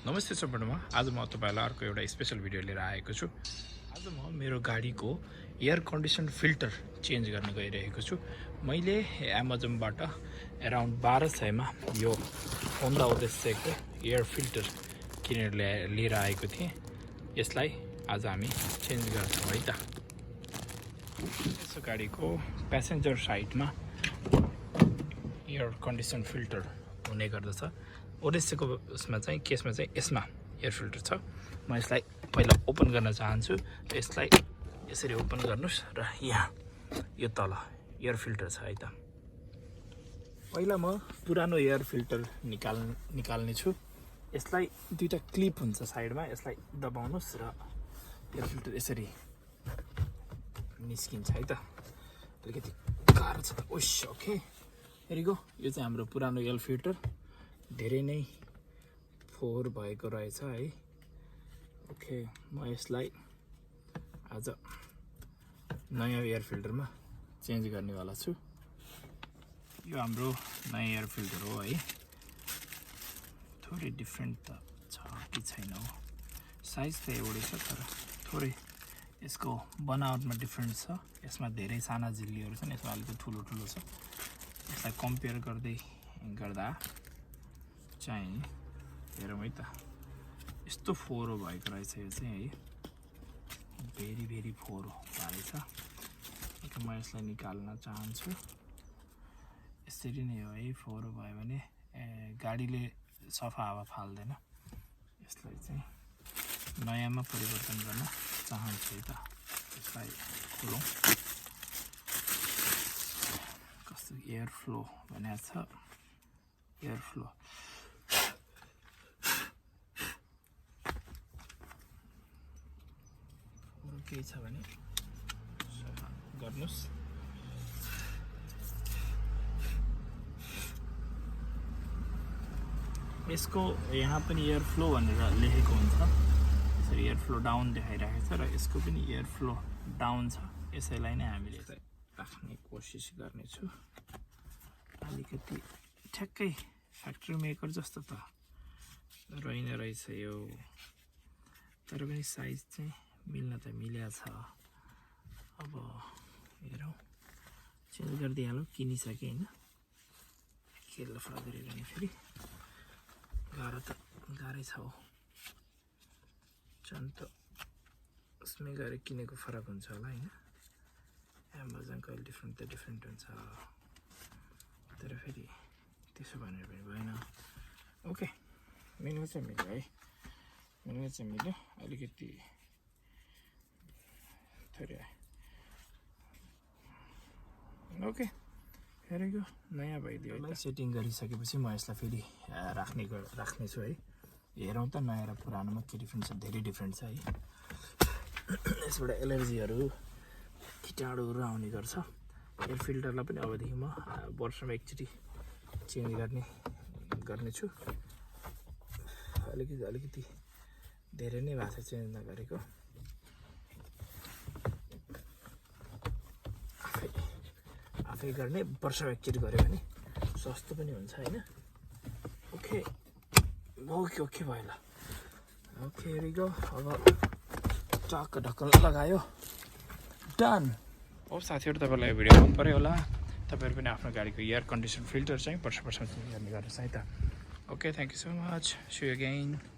नमस्ते सबैजनामा आज म तपाईहरुलाई अर्को एउटा स्पेशल भिडियो लिएर आएको छु। आज म मेरो गाडीको एयर कन्डिसन फिल्टर चेन्ज गर्न गइरहेको छु। मैले अमेजनबाट अराउन्ड 1200 मा यो होन्डा ओडेस्सेको एयर फिल्टर किनेर लिएर आएको थिएँ। यसलाई आज हामी चेन्ज गर्छौं है त। यसो गाडीको प्यासेन्जर साइडमा एयर कन्डिसन फिल्टर हुने गर्दछ। ओडेस्सेको उसमा चाहिँ केसमा चाहिँ यसमा एयर फिल्टर छ। म यसलाई पहिला ओपन गर्न चाहन्छु। यसलाई यसरी ओपन गर्नुस् र यहाँ यो तल एयर फिल्टर छ है त। पहिला म पुरानो एयर फिल्टर निकाल्ने छु। यसलाई दुईटा क्लिप हुन्छ साइडमा, यसलाई दबाउनुस् र एयर फिल्टर यसरी निस्किन्छ है त। अलिकति गाह्रो छ। ओश ओके हियर यु गो। यो चाहिँ हाम्रो पुरानो एयर फिल्टर धेरै नै फोहोर भएको रहेछ है। ओके म यसलाई आज नयाँ एयर फिल्टरमा चेन्ज गर्नेवाला छु। यो हाम्रो नयाँ एयर फिल्टर हो है। थोरै डिफ्रेन्ट त छ कि छैन हो, साइज त एउटै छ तर थोरै यसको बनावटमा डिफ्रेन्ट छ। यसमा धेरै साना झिल्लीहरू छन्, यसमा अलिकति ठुलो ठुलो छ। यसलाई कम्पेयर गर्दा चाहिँ हेरौँ है त। यस्तो फोहोर भएको रहेछ यो चाहिँ है, भेरी फोहोर भएछ। ओके म यसलाई निकाल्न चाहन्छु। यसरी नै हो है, फोहोर भयो भने गाडीले सफा हावा फाल्दैन। यसलाई चाहिँ नयाँमा परिवर्तन गर्न चाहन्छु है त। यसलाई खोलौँ। कस्तो एयर फ्लो भनेको छ, एयर फ्लो केही छ भने सफा गर्नुस्। यसको यहाँ पनि एयर फ्लो भनेर लेखेको हुन्छ। यसरी एयर फ्लो डाउन देखाइरहेको छ र यसको पनि एयर फ्लो डाउन छ। यसैलाई नै हामीले चाहिँ राख्ने कोसिस गर्नेछु। अलिकति ठ्याक्कै फ्याक्ट्री मेकर जस्तो त रहेन रहेछ यो, तर पनि साइज चाहिँ मिल्न त मिल्या छ। अब हेरौँ, चेन्ज गरिदिइहालौँ। किनिसकेँ होइन, के लफडा गरिरहने फेरि। गाह्रो त गाह्रै छ हो। झन् त उसमै गएर किनेको फरक हुन्छ होला होइन। अमेजनको अहिले डिफ्रेन्ट त डिफ्रेन्ट हुन्छ, तर फेरि त्यसो भनेर पनि भएन। ओके मिल्नु चाहिँ मिल्यो है, मिल्नु चाहिँ मिल्यो। अलिकति थोरै ओके हेरेको नयाँ भइदियो। सेटिङ गरिसकेपछि म यसलाई फेरि राख्नेछु है। हेरौँ त नयाँ र पुरानोमा के डिफ्रेन्ट छ। धेरै डिफ्रेन्ट छ है। यसबाट एलर्जीहरू कीटाणुहरू आउने गर्छ। एयर फिल्टरलाई पनि अबदेखि म वर्षमा एकचोटि चेन्ज गर्नेछु। अलिकति धेरै नै भएको छ चेन्ज नगरेको। आफै गर्ने, वर्षमा एकचोटि गऱ्यो भने सस्तो पनि हुन्छ होइन। ओके ओके भयो ल। Okay here you go. अब टक्क ढक्कन लगायो, डन। अब साथीहरू तपाईँलाई भिडियो मन पर्यो होला। तपाईँहरू पनि आफ्नो गाडीको एयर कन्डिसन फिल्टर चाहिँ वर्षमा चेन्ज गर्ने गर्नुहोस् है त। Okay thank you so much, see you again.